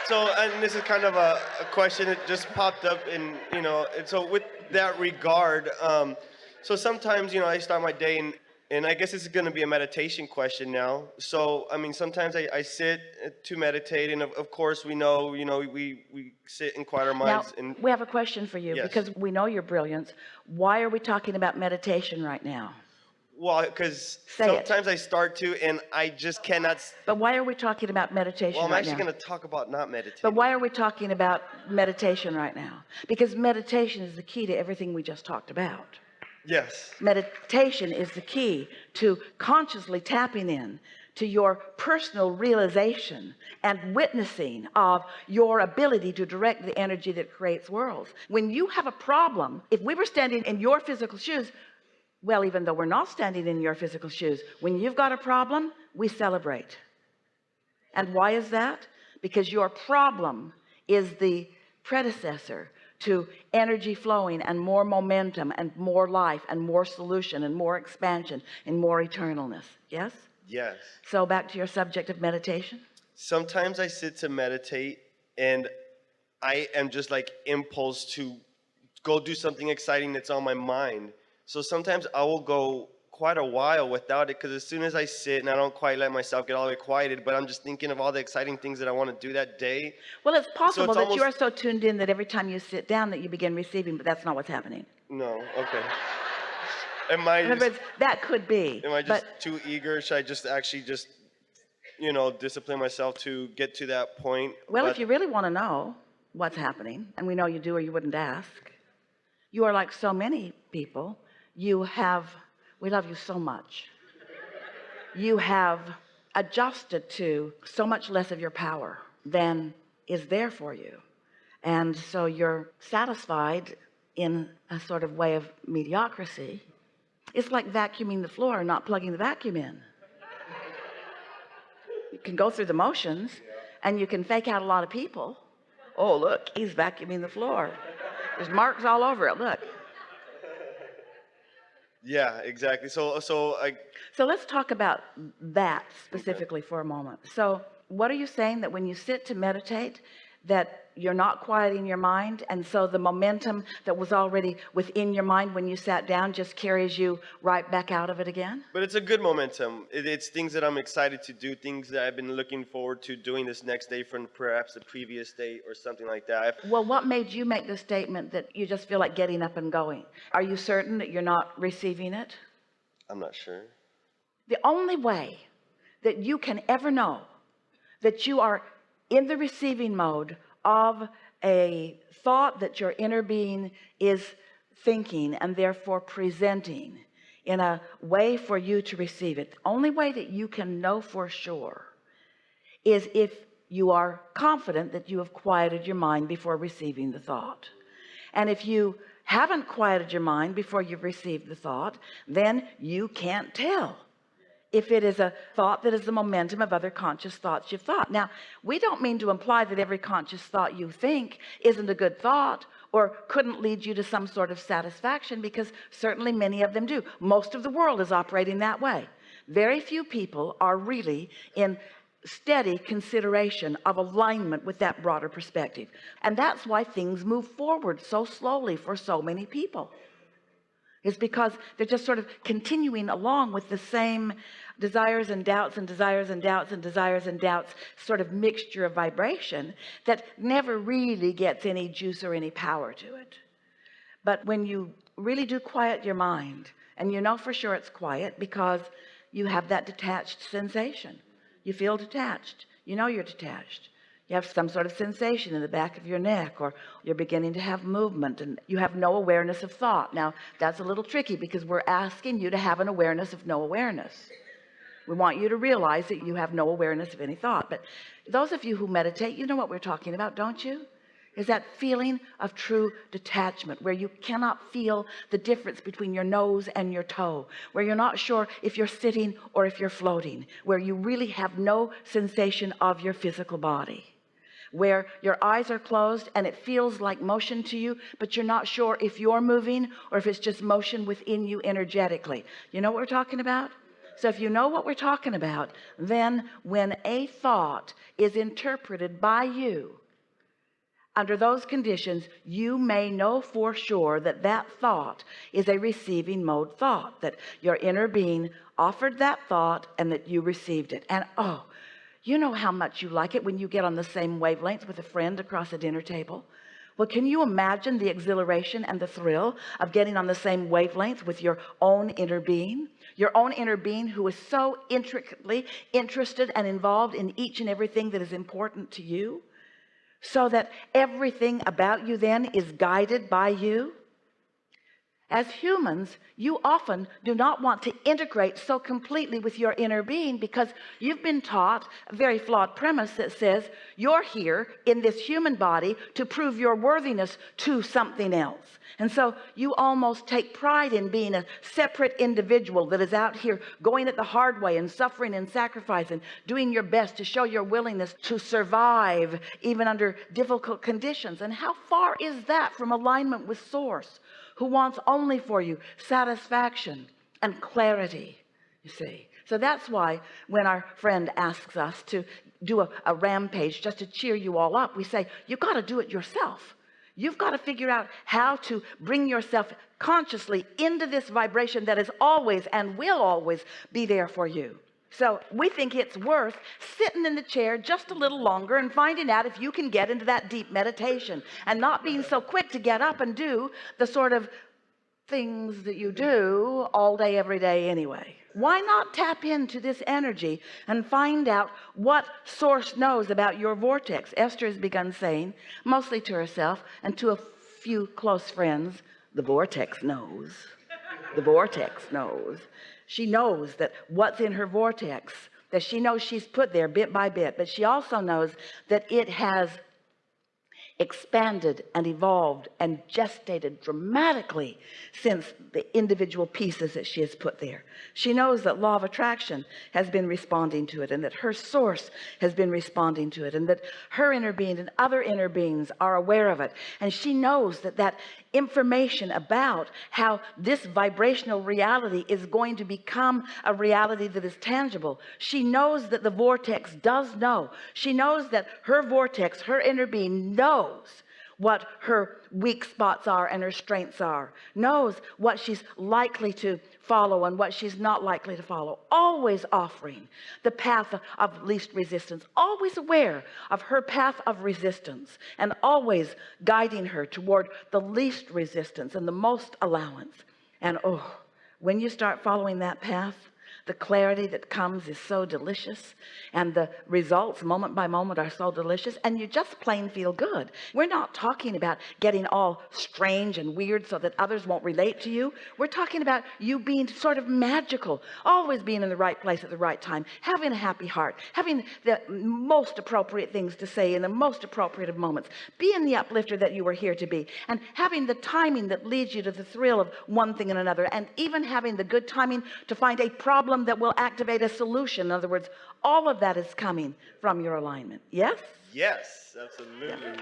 So, and this is kind of a question that just popped up in, and so with that regard, so sometimes, I start my day and I guess this is going to be a meditation question now. So, I mean, sometimes I sit to meditate, and of course we know, we sit and quiet our Now, minds. And we have a question for you yes, because we know your brilliance. Why are we talking about meditation right now? well, because Say it. sometimes I start to, and I just cannot. But why are we talking about meditation Well, I'm right actually now? going to talk about not But meditating. why are we talking about meditation right now? Because meditation is the key to everything we just talked about. Yes. Meditation is the key to consciously tapping in to your personal realization and witnessing of your ability to direct the energy that creates worlds. When you have a problem, if we were standing in your physical shoes, well, even though we're not standing in your physical shoes, when you've got a problem, we celebrate. And why is that? Because your problem is the predecessor to energy flowing and more momentum and more life and more solution and more expansion and more eternalness. Yes? Yes. So back to your subject of meditation. Sometimes I sit to meditate and I am just like impulse to go do something exciting that's on my mind. So sometimes I will go quite a while without it because as soon as I sit and I don't quite let myself get all the way quieted, but I'm just thinking of all the exciting things that I want to do that day. Well, it's possible it's that you are almost so tuned in that every time you sit down that you begin receiving, but that's not what's happening. no, okay. Am I In other just words, that could be, am I but just too eager? Should I just actually just discipline myself to get to that point? well, if But you really want to know what's happening, and we know you do or you wouldn't ask, you are like so many people. We love you so much. You have adjusted to so much less of your power than is there for you. And so you're satisfied in a sort of way of mediocrity. It's like vacuuming the floor and not plugging the vacuum in. You can go through the motions and you can fake out a lot of people. Oh, look, he's vacuuming the floor. There's marks all over it. Look. yeah, exactly. So let's talk about that Okay. specifically for a moment. So what are you saying, that when you sit to meditate that you're not quieting your mind, and so the momentum that was already within your mind when you sat down just carries you right back out of it again? But it's a good momentum. It's things that I'm excited to do, things that I've been looking forward to doing this next day from perhaps the previous day or something like that. Well, what made you make the statement that you just feel like getting up and going? Are you certain that you're not receiving it? I'm not sure. The only way that you can ever know that you are in the receiving mode of a thought that your inner being is thinking and therefore presenting in a way for you to receive it, the only way that you can know for sure is if you are confident that you have quieted your mind before receiving the thought. And if you haven't quieted your mind before you've received the thought, then you can't tell if it is a thought that is the momentum of other conscious thoughts you've thought. Now, we don't mean to imply that every conscious thought you think isn't a good thought or couldn't lead you to some sort of satisfaction, because certainly many of them do. Most of the world is operating that way. Very few people are really in steady consideration of alignment with that broader perspective, and that's why things move forward so slowly for so many people. Is because they're just sort of continuing along with the same desires and doubts and desires and doubts and desires and doubts, sort of mixture of vibration that never really gets any juice or any power to it. But when you really do quiet your mind, and you know for sure it's quiet because you have that detached sensation, you feel detached, you know you're detached, you have some sort of sensation in the back of your neck, or you're beginning to have movement, and you have no awareness of thought. Now that's a little tricky because we're asking you to have an awareness of no awareness. We want you to realize that you have no awareness of any thought. But those of you who meditate, you know what we're talking about, don't you? Is that feeling of true detachment, where you cannot feel the difference between your nose and your toe, where you're not sure if you're sitting or if you're floating, where you really have no sensation of your physical body, where your eyes are closed and it feels like motion to you, but you're not sure if you're moving or if it's just motion within you energetically. You know what we're talking about? So if you know what we're talking about, then when a thought is interpreted by you under those conditions, you may know for sure that that thought is a receiving mode thought, that your inner being offered that thought and that you received it. And oh, you know how much you like it when you get on the same wavelength with a friend across a dinner table. Well, can you imagine the exhilaration and the thrill of getting on the same wavelength with your own inner being who is so intricately interested and involved in each and everything that is important to you, so that everything about you then is guided by you? As humans, you often do not want to integrate so completely with your inner being because you've been taught a very flawed premise that says you're here in this human body to prove your worthiness to something else. And so you almost take pride in being a separate individual that is out here going it the hard way and suffering and sacrificing, doing your best to show your willingness to survive even under difficult conditions. And how far is that from alignment with Source, who wants only for you satisfaction and clarity, you see? So that's why when our friend asks us to do a rampage just to cheer you all up, we say, you've got to do it yourself. You've got to figure out how to bring yourself consciously into this vibration that is always and will always be there for you. So we think it's worth sitting in the chair just a little longer and finding out if you can get into that deep meditation and not being so quick to get up and do the sort of things that you do all day, every day anyway. Why not tap into this energy and find out what Source knows about your vortex? Esther has begun saying, mostly to herself and to a few close friends, the vortex knows. The vortex knows. She knows that what's in her vortex, that she knows she's put there bit by bit, but she also knows that it has expanded and evolved and gestated dramatically since the individual pieces that she has put there. She knows that law of attraction has been responding to it, and that her Source has been responding to it, and that her inner being and other inner beings are aware of it. And she knows that that information about how this vibrational reality is going to become a reality that is tangible. She knows that the vortex does know. She knows that her vortex, her inner being, knows what her weak spots are and her strengths are, knows what she's likely to follow and what she's not likely to follow, always offering the path of least resistance, always aware of her path of resistance, and always guiding her toward the least resistance and the most allowance. And oh, when you start following that path, the clarity that comes is so delicious, and the results moment by moment are so delicious, and you just plain feel good. We're not talking about getting all strange and weird so that others won't relate to you. We're talking about you being sort of magical, always being in the right place at the right time, having a happy heart, having the most appropriate things to say in the most appropriate of moments, being the uplifter that you were here to be, and having the timing that leads you to the thrill of one thing and another, and even having the good timing to find a problem that will activate a solution. In other words, all of that is coming from your alignment. Yes? Yes, absolutely. Yeah.